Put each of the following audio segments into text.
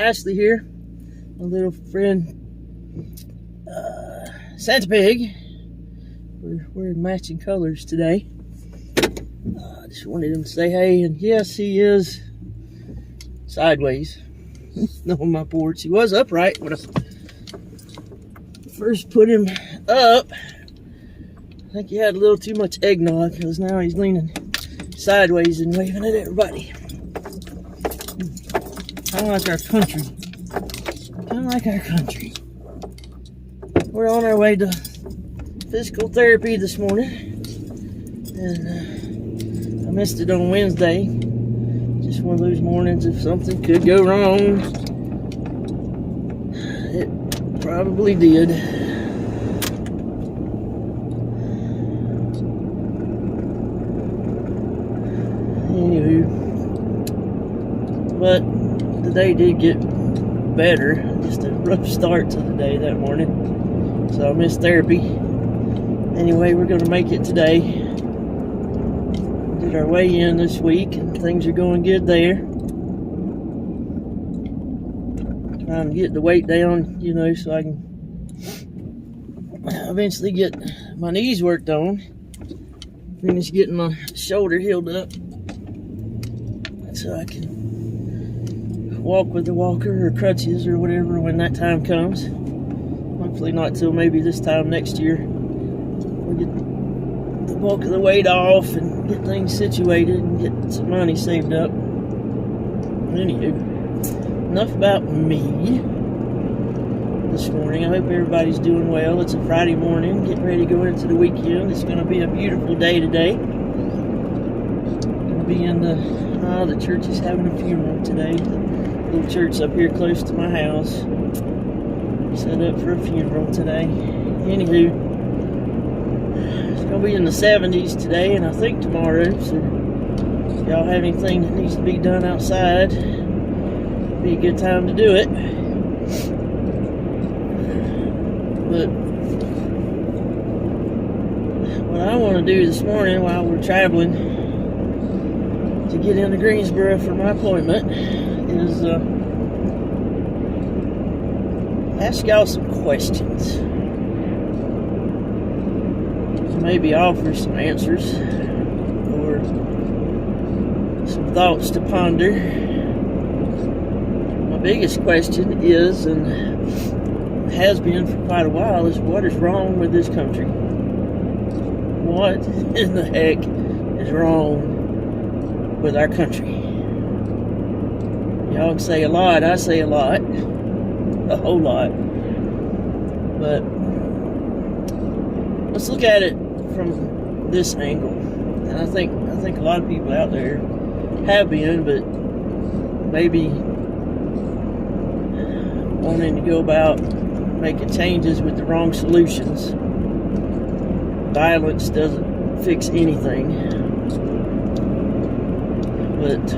Ashley here, my little friend Santa Pig. We're wearing matching colors today. I just wanted him to say hey, and yes, he is sideways on my porch. He was upright when I first put him up. I think he had a little too much eggnog, because now he's leaning sideways and waving at everybody. Kind of like our country. Kind of like our country. We're on our way to physical therapy this morning, and I missed it on Wednesday. Just one of those mornings, if something could go wrong, it probably did. Anywho, but the day did get better. Just a rough start to the day that morning, so I missed therapy. Anyway, we're gonna make it today. Did our weigh-in this week, and things are going good there. Trying to get the weight down, so I can eventually get my knees worked on. Finish getting my shoulder healed up, so I can walk with the walker or crutches or whatever when that time comes. Hopefully not till maybe this time next year. We'll get the bulk of the weight off and get things situated and get some money saved up. Anywho, enough about me this morning. I hope everybody's doing well. It's a Friday morning, getting ready to go into the weekend. It's going to be a beautiful day today. Going to be in the church is having a funeral today. The little church up here close to my house. Set up for a funeral today. Anywho, it's going to be in the 70s today, and I think tomorrow. So if y'all have anything that needs to be done outside, it'd be a good time to do it. But what I want to do this morning while we're traveling to get into Greensboro for my appointment is ask y'all some questions. Maybe offer some answers or some thoughts to ponder. My biggest question is, and has been for quite a while, is what is wrong with this country? What in the heck is wrong with our country? Y'all can say a lot, I say a lot, a whole lot, but let's look at it from this angle. And I think a lot of people out there have been, but maybe wanting to go about making changes with the wrong solutions. Violence doesn't fix anything. But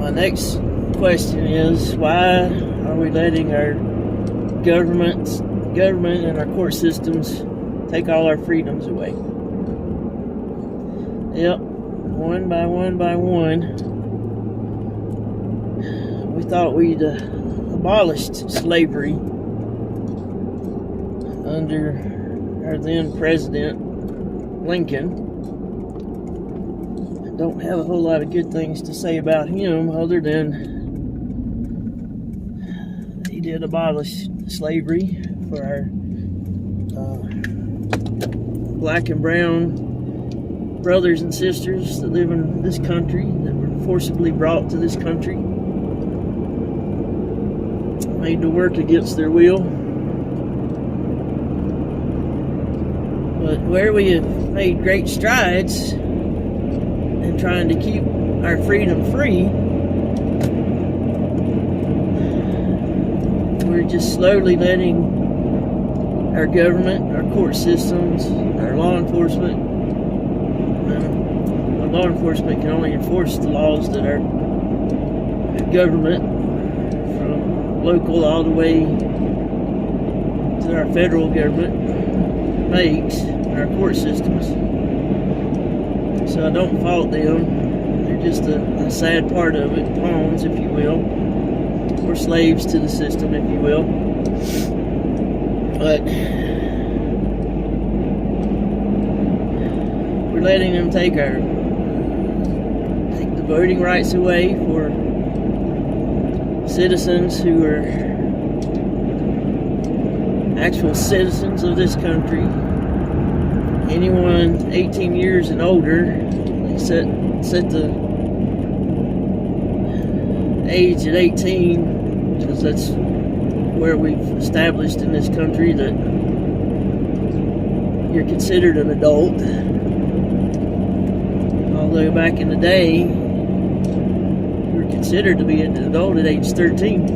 my next question is, why are we letting our government and our court systems take all our freedoms away? Yep, one by one. We thought we'd abolished slavery under our then President Lincoln. I don't have a whole lot of good things to say about him other than he did abolish slavery for our black and brown brothers and sisters that live in this country, that were forcibly brought to this country, made to work against their will. But where we have made great strides in trying to keep our freedom free, we're just slowly letting our government, our court systems, our law enforcement, law enforcement can only enforce the laws that our government, from local all the way to our federal government, makes, our court systems. So I don't fault them. They're They're just a sad part of it, pawns, if you will, or slaves to the system, if you will. But we're letting them take the voting rights away for citizens who are actual citizens of this country. Anyone 18 years and older, they set the age at 18, because that's where we've established in this country that you're considered an adult. Although back in the day, you were considered to be an adult at age 13.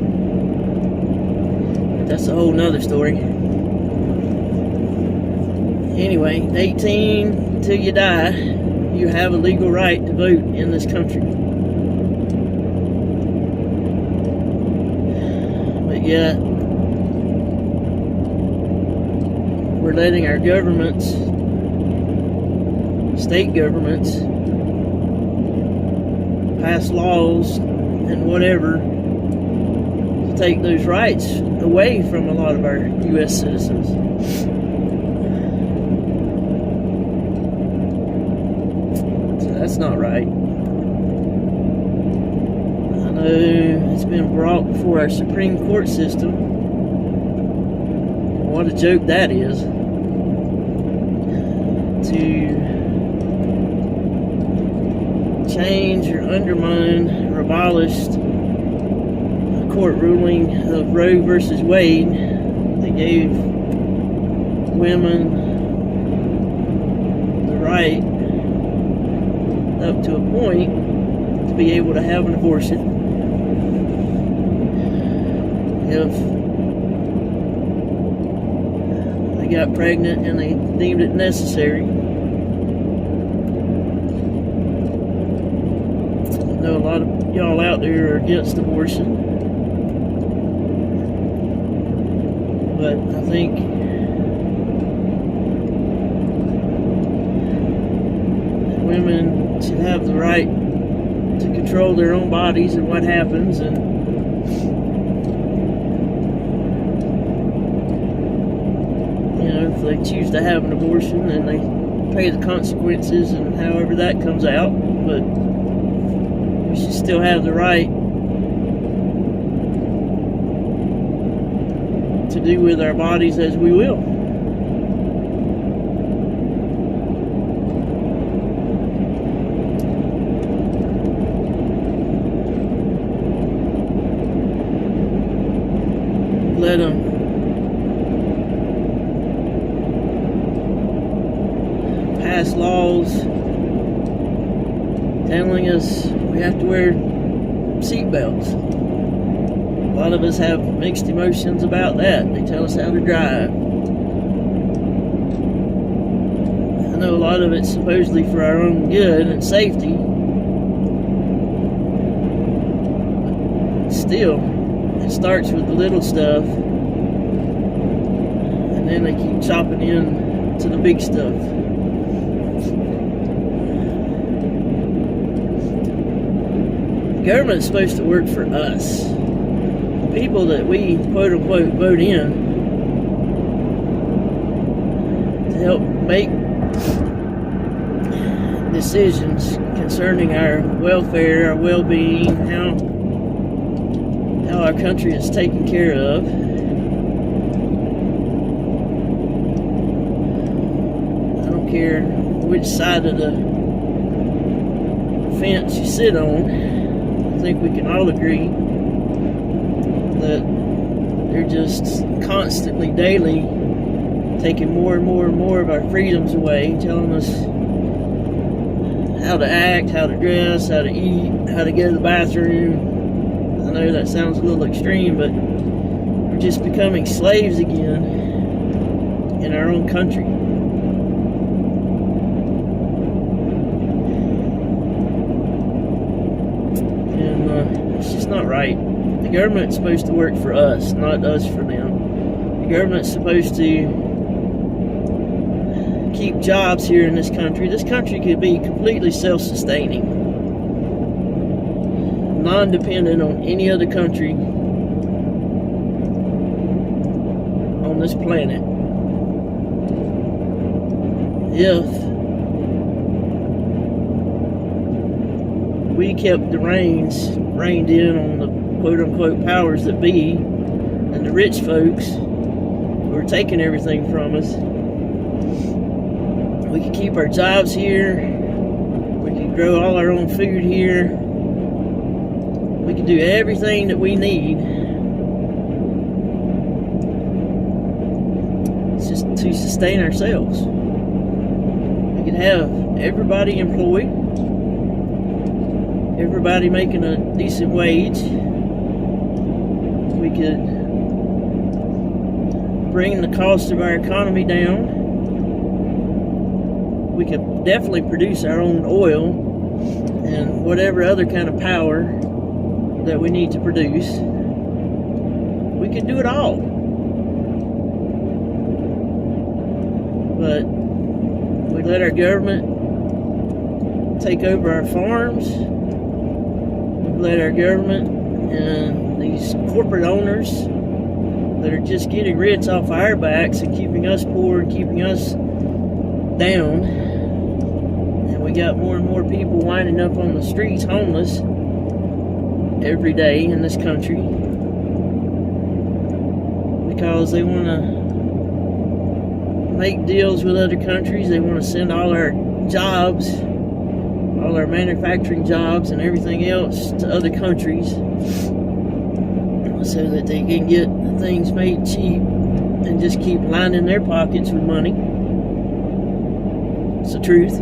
But that's a whole nother story. Anyway, 18 until you die, you have a legal right to vote in this country. But yet, we're letting our governments, state governments, pass laws and whatever to take those rights away from a lot of our U.S. citizens. So that's not right. I know it's been brought before our Supreme Court system. What a joke that is. To change or undermine or abolish a court ruling of Roe versus Wade. They gave women the right up to a point to be able to have an abortion if they got pregnant and they deemed it necessary. I know a lot of y'all out there are against abortion, but I think women should have the right to control their own bodies and what happens, and if they choose to have an abortion, then they pay the consequences and however that comes out. But we should still have the right to do with our bodies as we will. Let them pass laws telling us we have to wear seatbelts. A lot of us have mixed emotions about that. They tell us how to drive. I know a lot of it's supposedly for our own good and safety. But still, it starts with the little stuff, and then they keep chopping in to the big stuff. The government's supposed to work for us. The people that we quote unquote vote in to help make decisions concerning our welfare, our well-being, how our country is taken care of. I don't care which side of the fence you sit on. I think we can all agree that they're just constantly, daily taking more and more and more of our freedoms away, telling us how to act, how to dress, how to eat, how to go to the bathroom. I know that sounds a little extreme, but we're just becoming slaves again in our own country. And it's just not right. The government's supposed to work for us, not us for them. The government's supposed to keep jobs here in this country. This country could be completely self-sustaining non-dependent on any other country on this planet. If we kept the reins reined in on the quote-unquote powers that be and the rich folks who are taking everything from us, we could keep our jobs here, we could grow all our own food here, we could do everything that we need just to sustain ourselves. We could have everybody employed, everybody making a decent wage. We could bring the cost of our economy down. We could definitely produce our own oil and whatever other kind of power that we need to produce. We could do it all. But we let our government take over our farms. We let our government and these corporate owners that are just getting rich off our backs and keeping us poor and keeping us down. And we got more and more people winding up on the streets homeless every day in this country because they want to make deals with other countries. They want to send all our jobs, all our manufacturing jobs and everything else to other countries so that they can get things made cheap and just keep lining their pockets with money. It's the truth.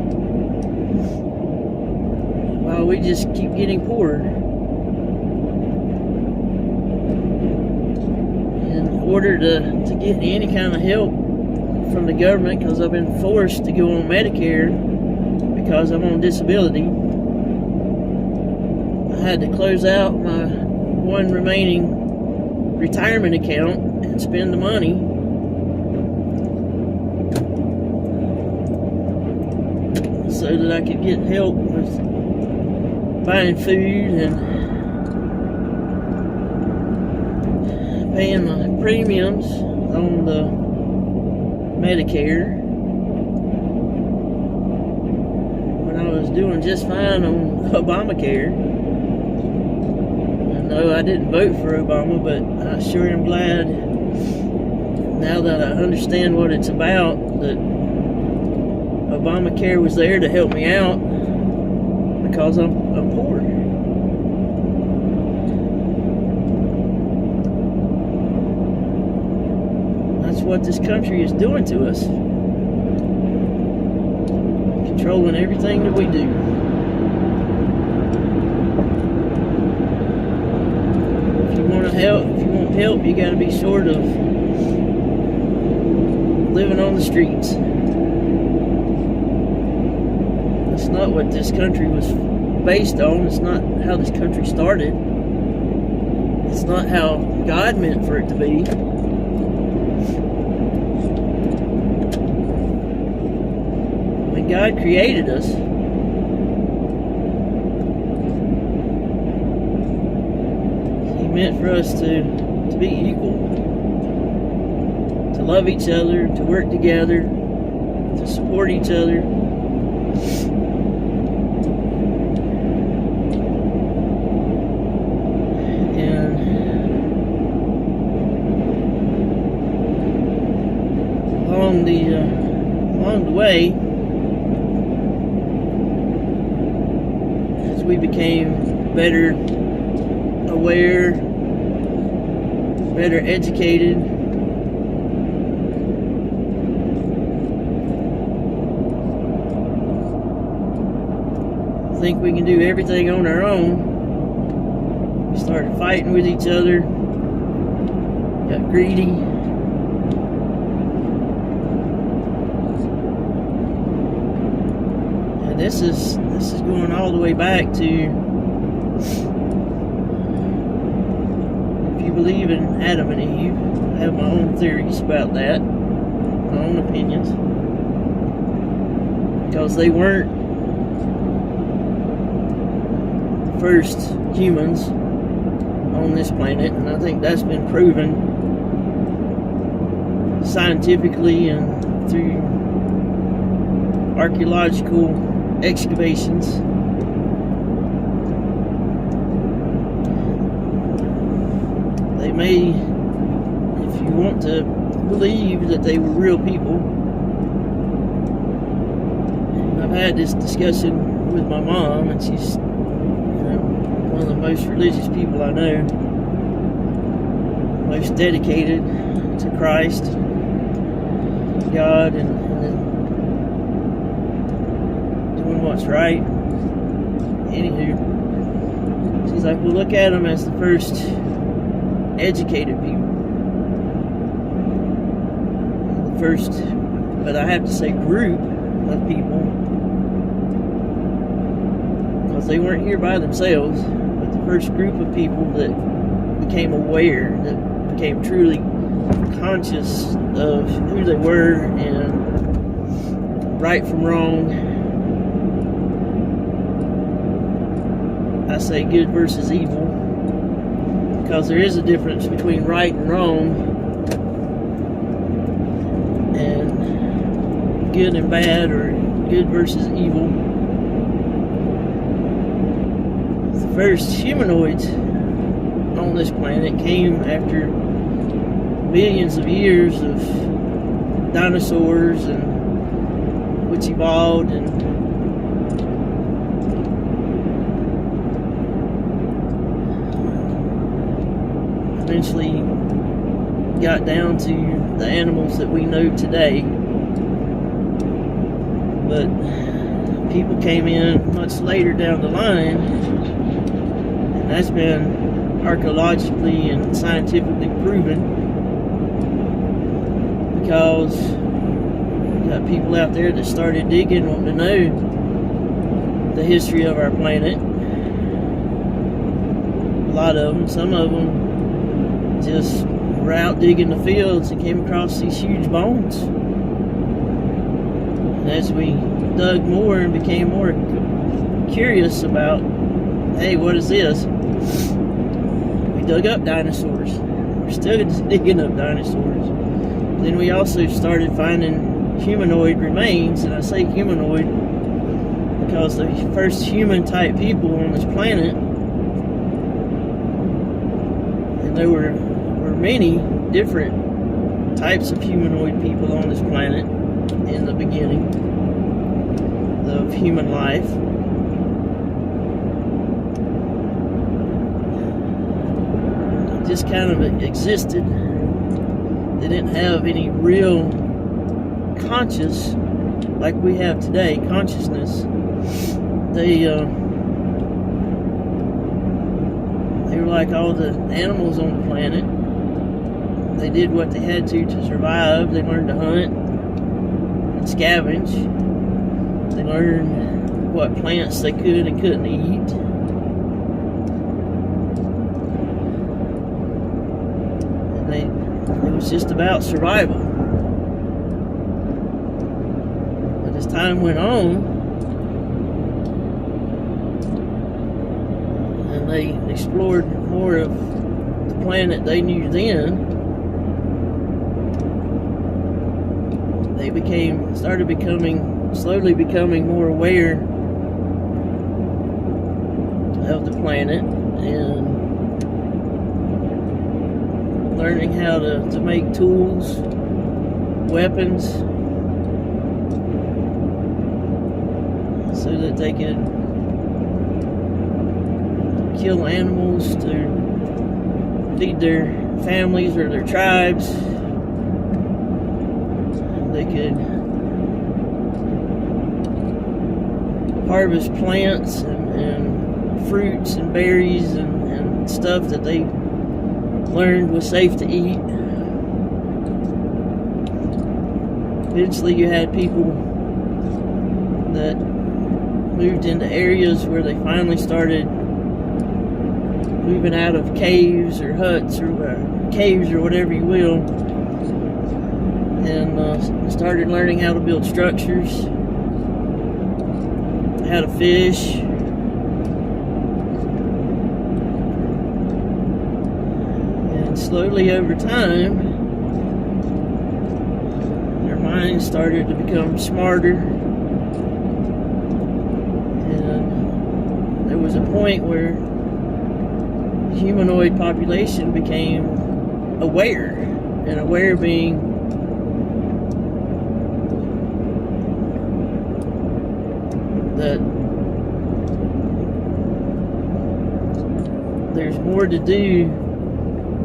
While we just keep getting poorer. In order to get any kind of help from the government, because I've been forced to go on Medicare because I'm on disability, I had to close out my one remaining retirement account and spend the money so that I could get help with buying food and paying my premiums on the Medicare when I was doing just fine on Obamacare. No, I didn't vote for Obama, but I sure am glad now that I understand what it's about that Obamacare was there to help me out because I'm poor. That's what this country is doing to us. Controlling everything that we do. If you want help, you gotta be short of living on the streets. That's not what this country was based on. It's not how this country started. It's not how God meant for it to be. When God created us, He meant for us to be equal, to love each other, to work together, to support each other. Along the way, as we became better aware, better educated, think we can do everything on our own. We started fighting with each other, got greedy. This is going all the way back to, if you believe in Adam and Eve, I have my own theories about that, my own opinions, because they weren't first humans on this planet, and I think that's been proven scientifically and through archaeological excavations. They may, if you want to believe that they were real people. I've had this discussion with my mom, and she's one of the most religious people I know, most dedicated to Christ, God, and doing what's right. Anywho, she's like, well, look at them as the first educated people. The first, but I have to say, group of people, because they weren't here by themselves, but the first group of people that became aware, that became truly conscious of who they were and right from wrong. I say good versus evil, because there is a difference between right and wrong, and good and bad, or good versus evil. The first humanoids on this planet came after millions of years of dinosaurs, and which evolved and eventually got down to the animals that we know today. But people came in much later down the line, and that's been archaeologically and scientifically proven, because you got people out there that started digging, wanting to know the history of our planet. A lot of them, some of them just were out digging the fields and came across these huge bones. And as we dug more and became more curious about, hey, what is this? We dug up dinosaurs. We're still just digging up dinosaurs. Then we also started finding humanoid remains, and I say humanoid because the first human-type people on this planet, and there were many different types of humanoid people on this planet in the beginning of human life. It just kind of existed. They didn't have any real conscious like we have today, consciousness. They were like all the animals on the planet. They did what they had to survive. They learned to hunt and scavenge. They learned what plants they could and couldn't eat. And it was just about survival. But as time went on, and they explored more of the planet they knew then, they slowly becoming more aware of the planet and learning how to make tools, weapons, so that they could kill animals to feed their families or their tribes. They could harvest plants and fruits and berries and stuff that they learned was safe to eat. Eventually you had people that moved into areas where they finally started moving out of caves or huts or caves or whatever you will, and started learning how to build structures, how to fish, slowly over time, their minds started to become smarter. And there was a point where the humanoid population became aware, and aware being that there's more to do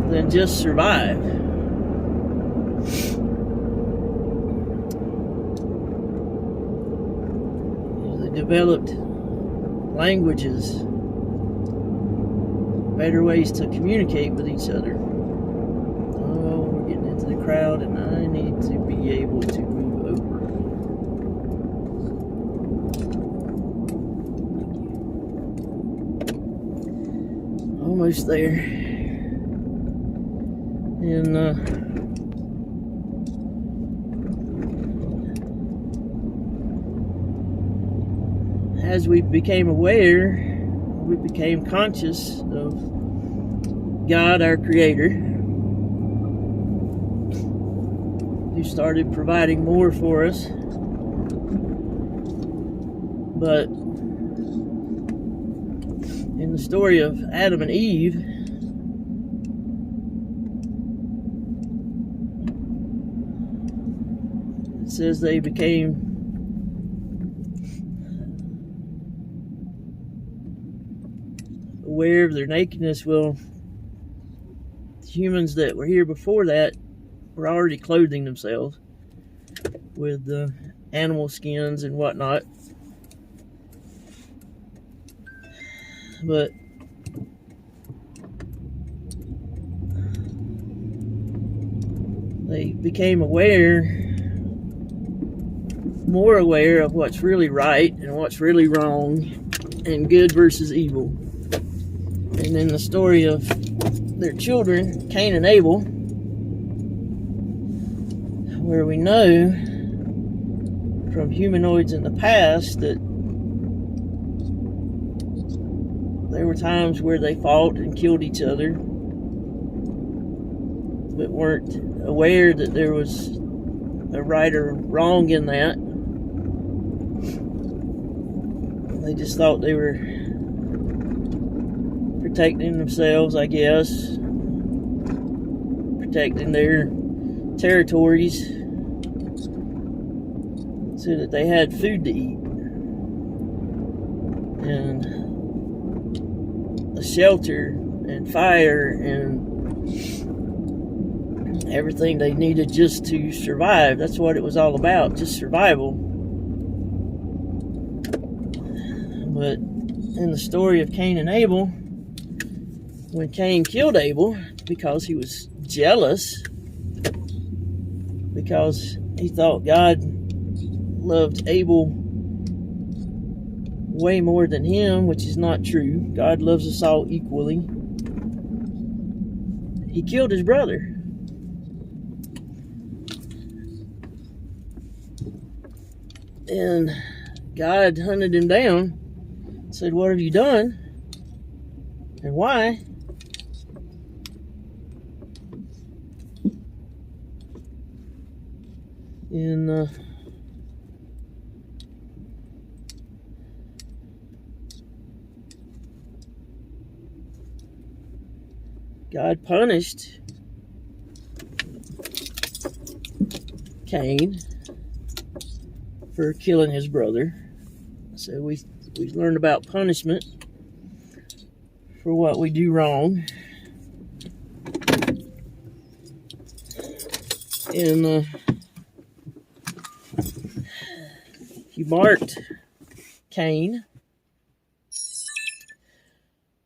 than just survive. They developed languages, better ways to communicate with each other. Oh, we're getting into the crowd and I need to be able to move over. Almost there. And as we became aware, we became conscious of God, our Creator, who started providing more for us. But in the story of Adam and Eve, it says they became aware of their nakedness. Well, humans that were here before that were already clothing themselves with animal skins and whatnot. But they became aware, more aware of what's really right and what's really wrong and good versus evil. And in the story of their children, Cain and Abel, where we know from humanoids in the past that there were times where they fought and killed each other, but weren't aware that there was a right or wrong in that. They just thought they were protecting themselves, I guess, protecting their territories so that they had food to eat and a shelter and fire and everything they needed just to survive. That's what it was all about, just survival. But in the story of Cain and Abel, when Cain killed Abel because he was jealous, because he thought God loved Abel way more than him, which is not true. God loves us all equally. He killed his brother. And God hunted him down, said, "What have you done? And why?" And God punished Cain for killing his brother. So we learned about punishment for what we do wrong. And he marked Cain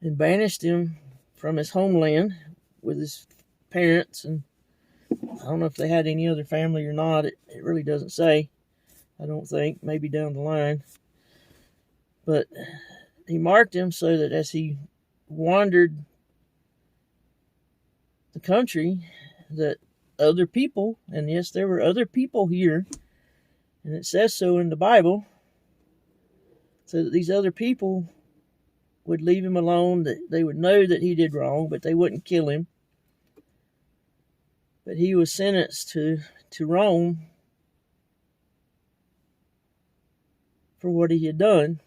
and banished him from his homeland with his parents. And I don't know if they had any other family or not. It really doesn't say. I don't think. Maybe down the line. But he marked him so that as he wandered the country, that other people, and yes, there were other people here, and it says so in the Bible, so that these other people would leave him alone, that they would know that he did wrong, but they wouldn't kill him. But he was sentenced to Rome for what he had done.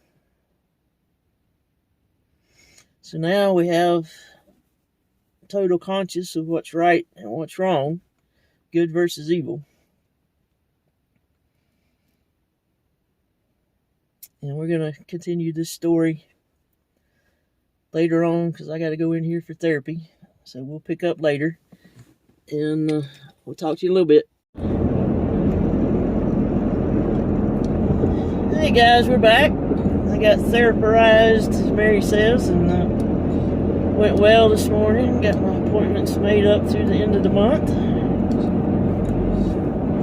So now we have total conscience of what's right and what's wrong, good versus evil. And we're going to continue this story later on because I got to go in here for therapy. So we'll pick up later. And we'll talk to you in a little bit. Hey guys, we're back. I got therapized, as Mary says, and went well this morning. Got my appointments made up through the end of the month.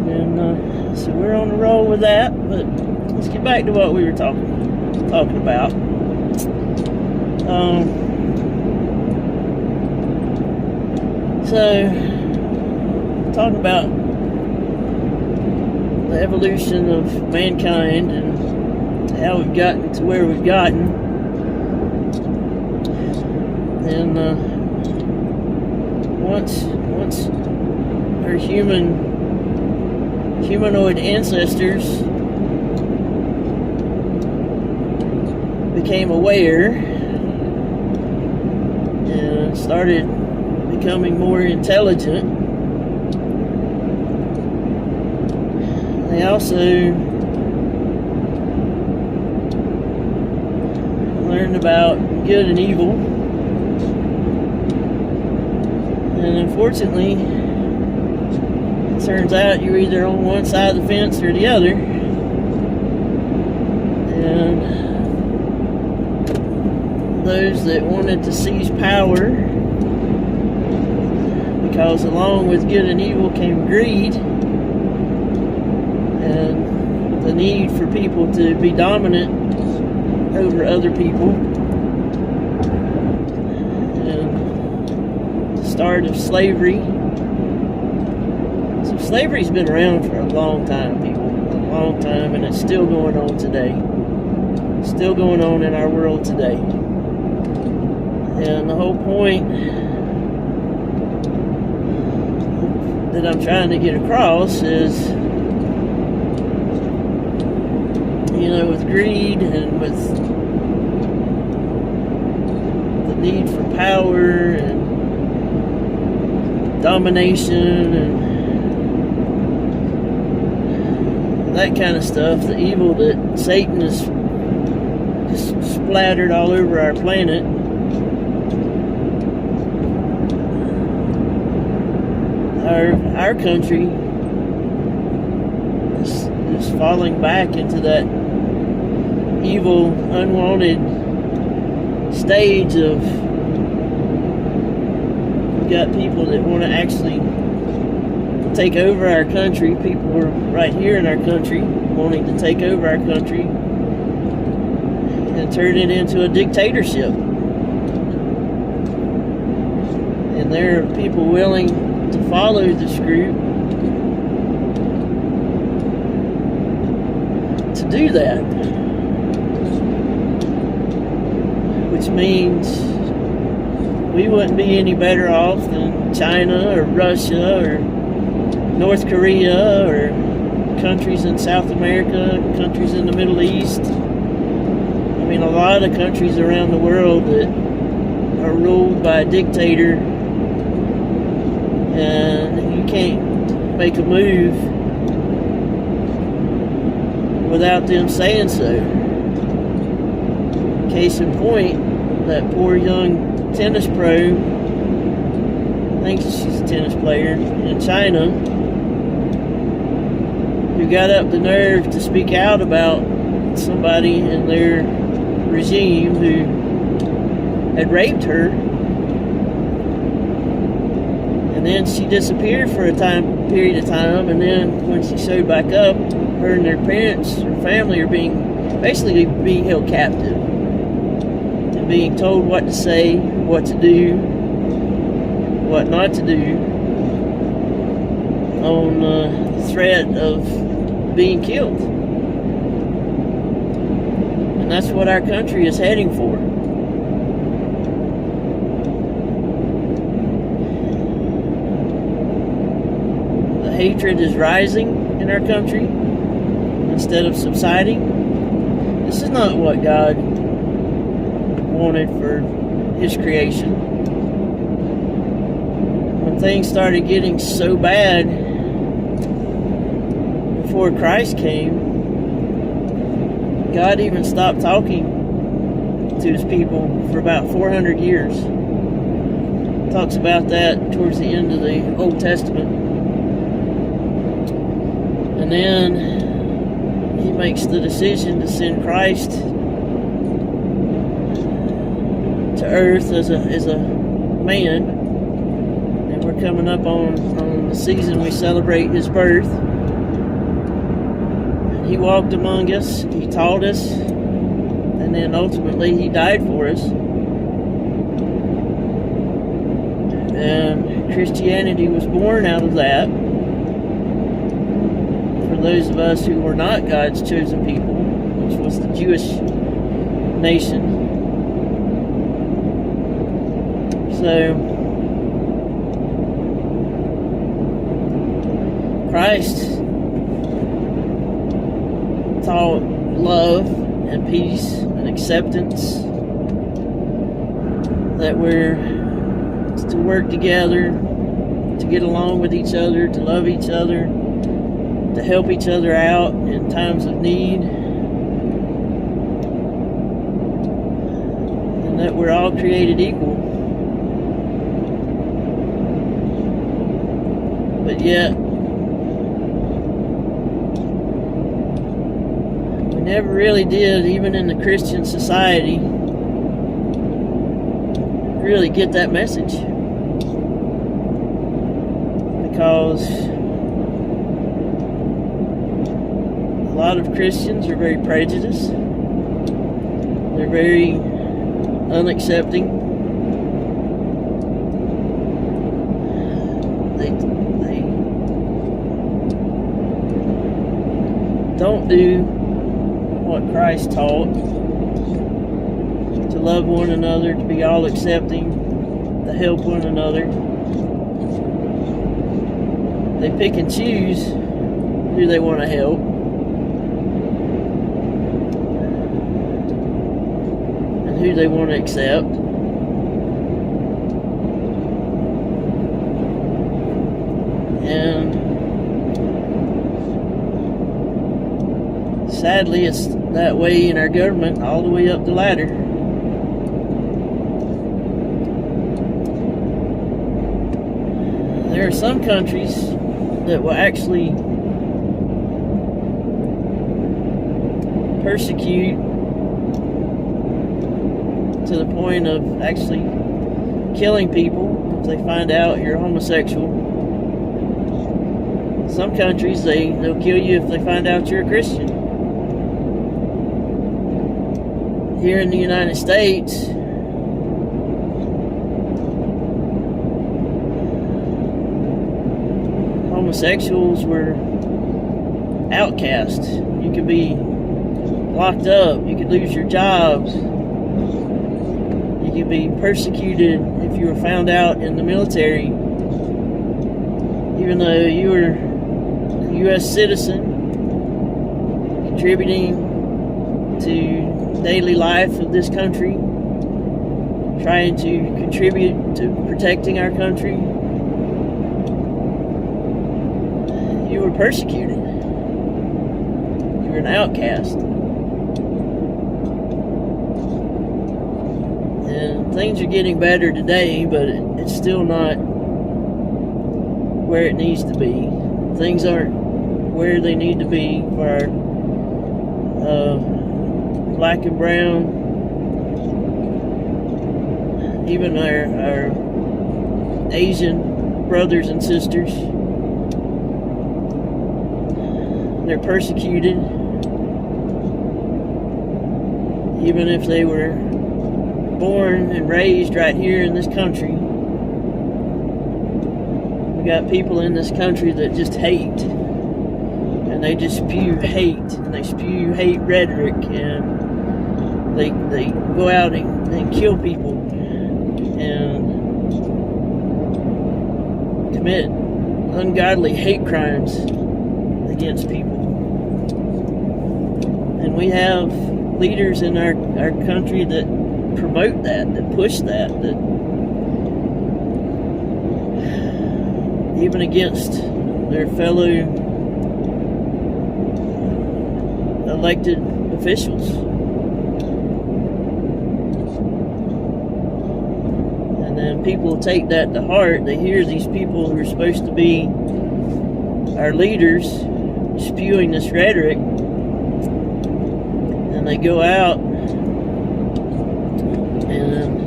And so we're on the roll with that. But let's get back to what we were talking about. So, talking about the evolution of mankind and how we've gotten to where we've gotten. And once our humanoid ancestors became aware and started becoming more intelligent, they also learned about good and evil. And unfortunately, it turns out you're either on one side of the fence or the other. And those that wanted to seize power, because along with good and evil came greed and the need for people to be dominant over other people, and the start of slavery. So slavery's been around for a long time, people, a long time, and it's still going on today. It's still going on in our world today. And the whole point that I'm trying to get across is, with greed and with the need for power and domination and that kind of stuff, the evil that Satan has just splattered all over our planet, our country is falling back into that evil, unwanted stage of, we've got people that want to actually take over our country. People are right here in our country wanting to take over our country and turn it into a dictatorship. And there are people willing to follow this group to do that, which means we wouldn't be any better off than China or Russia or North Korea or countries in South America, countries in the Middle East. I mean, a lot of countries around the world that are ruled by a dictator, and you can't make a move without them saying so. Case in point, that poor young tennis pro, I think she's a tennis player in China, who got up the nerve to speak out about somebody in their regime who had raped her. And then she disappeared for a period of time, and then when she showed back up, her and their parents, her family, are basically being held captive and being told what to say, what to do, what not to do, on the threat of being killed. And that's what our country is heading for. hatred is rising in our country instead of subsiding. This is not what God wanted for His creation. When things started getting so bad before Christ came, God even stopped talking to His people for about 400 years. Talks about that towards the end of the Old Testament. And then He makes the decision to send Christ to earth as a man. And we're coming up on the season we celebrate His birth. And He walked among us, He taught us, and then ultimately He died for us. And Christianity was born out of that. For those of us who were not God's chosen people, which was the Jewish nation. So, Christ taught love and peace and acceptance, that we're to work together, to get along with each other, to love each other, to help each other out in times of need, and that we're all created equal. But yet, we never really did, even in the Christian society, really get that message. Because a lot of Christians are very prejudiced. They're very unaccepting. They don't do what Christ taught, to love one another, to be all accepting, to help one another. They pick and choose who they want to help. And who they want to accept. And sadly, it's that way in our government all the way up the ladder. There are some countries that will actually persecute to the point of actually killing people if they find out you're homosexual. Some countries, they'll kill you if they find out you're a Christian. Here in the United States, homosexuals were outcast. You could be locked up. You could lose your jobs. You could be persecuted if you were found out in the military, even though you were a U.S. citizen, contributing to daily life of this country, trying to contribute to protecting our country. You were persecuted. You were an outcast. And things are getting better today, but it's still not where it needs to be. Things aren't where they need to be for our black and brown, even our Asian brothers and sisters. They're persecuted, even if they were born and raised right here in this country. We got people in this country that just hate, and they just spew hate, and they spew hate rhetoric, and they go out and kill people and commit ungodly hate crimes against people. And we have leaders in our country that promote that push that even against their fellow elected officials. And then people take that to heart. They hear these people who are supposed to be our leaders spewing this rhetoric, and they go out and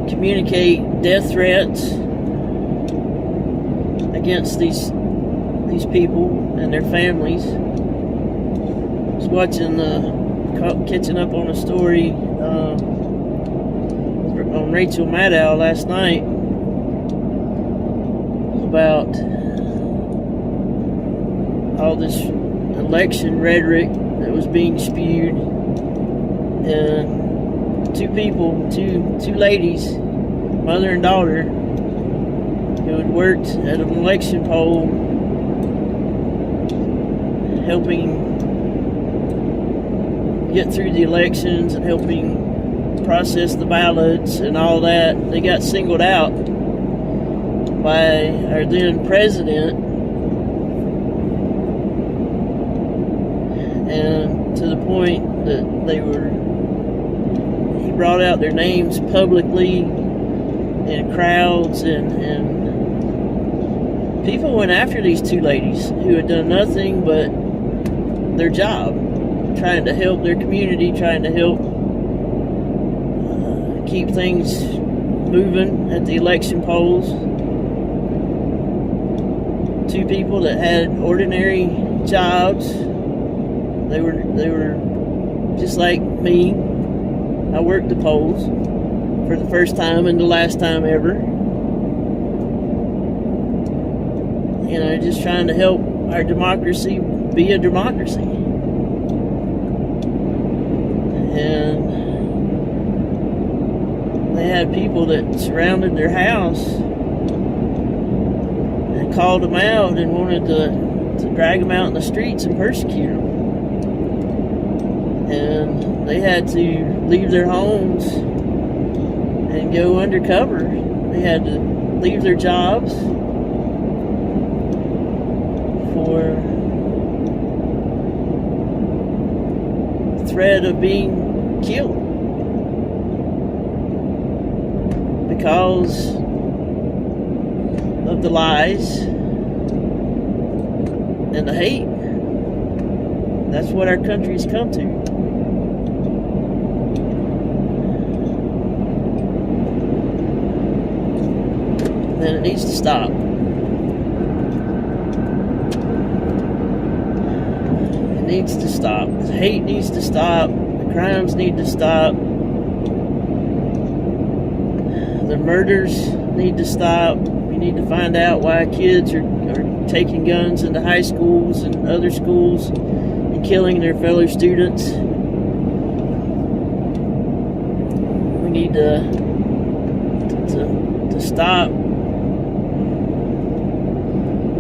communicate death threats against these people and their families. I was watching catching up on a story on Rachel Maddow last night about all this election rhetoric that was being spewed, and two ladies, mother and daughter, who had worked at an election poll helping get through the elections and helping process the ballots and all that. They got singled out by our then president, and to the point that he brought out their names publicly in crowds, and people went after these two ladies who had done nothing but their job, trying to help their community, trying to help keep things moving at the election polls. Two people that had ordinary jobs. They were just like me. I worked the polls for the first time and the last time ever. You know, just trying to help our democracy be a democracy. And they had people that surrounded their house and called them out and wanted to drag them out in the streets and persecute them. And they had to leave their homes and go undercover. They had to leave their jobs for threat of being killed because of the lies and the hate. That's what our country's come to. And it needs to stop. It needs to stop. The hate needs to stop. The crimes need to stop. The murders need to stop. We need to find out why kids are taking guns into high schools and other schools and killing their fellow students. We need to stop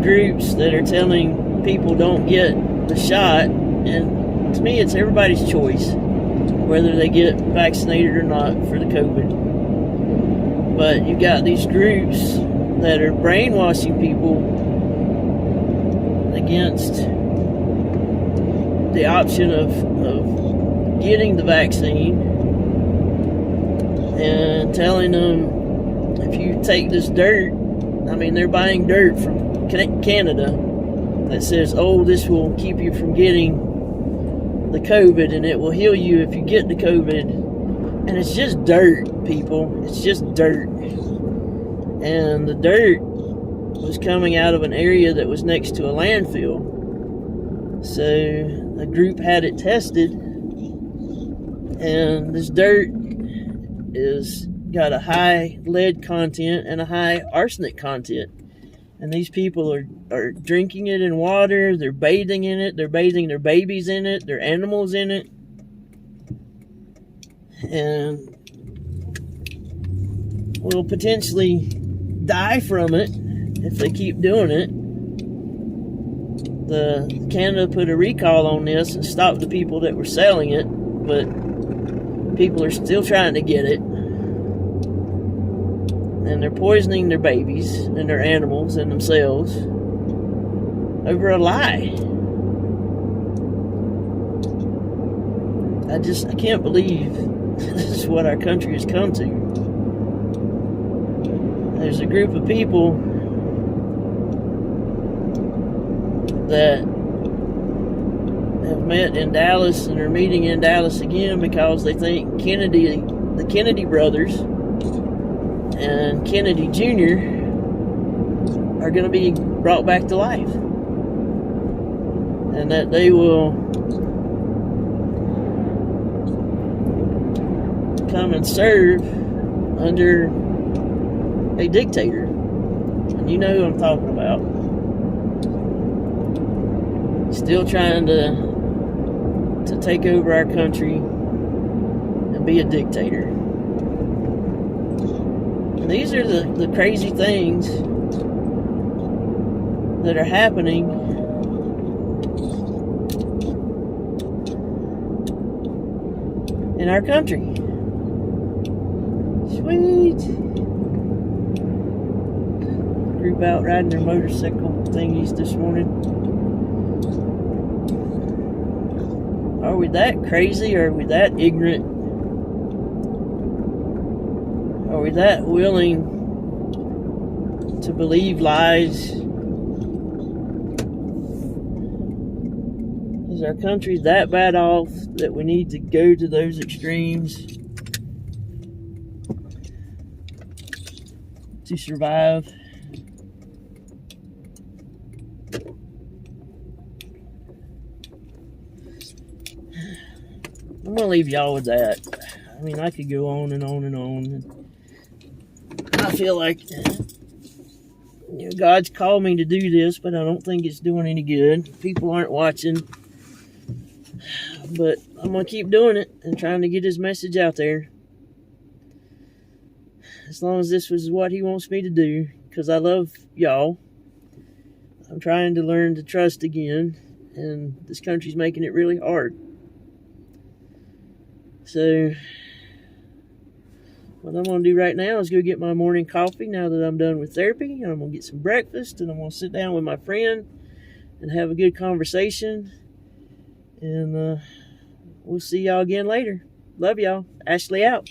groups that are telling people don't get the shot. And to me, it's everybody's choice whether they get vaccinated or not for the COVID. But you got these groups that are brainwashing people against the option of getting the vaccine and telling them if you take this dirt, I mean, they're buying dirt from Canada that says, oh, this will keep you from getting the COVID and it will heal you if you get the COVID. And it's just dirt, people. It's just dirt. And the dirt was coming out of an area that was next to a landfill. So a group had it tested, and this dirt is got a high lead content and a high arsenic content. And these people are drinking it in water, they're bathing in it, they're bathing their babies in it, their animals in it. And will potentially die from it if they keep doing it. Canada put a recall on this and stopped the people that were selling it, but people are still trying to get it. And they're poisoning their babies and their animals and themselves over a lie. I can't believe this is what our country has come to. There's a group of people that have met in Dallas and are meeting in Dallas again because they think the Kennedy brothers and Kennedy Jr. are going to be brought back to life, and that they will come and serve under a dictator. And you know who I'm talking about. Still trying to take over our country and be a dictator. And these are the crazy things that are happening in our country. Sweet. Group out riding their motorcycle thingies this morning. Are we that crazy? Are we that ignorant? Are we that willing to believe lies? Is our country that bad off that we need to go to those extremes to survive? I'm gonna leave y'all with that. I mean, I could go on and on and on. I feel like God's called me to do this, but I don't think it's doing any good. People aren't watching. But I'm going to keep doing it and trying to get his message out there. As long as this was what he wants me to do, because I love y'all. I'm trying to learn to trust again, and this country's making it really hard. So what I'm going to do right now is go get my morning coffee now that I'm done with therapy. And I'm going to get some breakfast, and I'm going to sit down with my friend and have a good conversation. And we'll see y'all again later. Love y'all. Ashley out.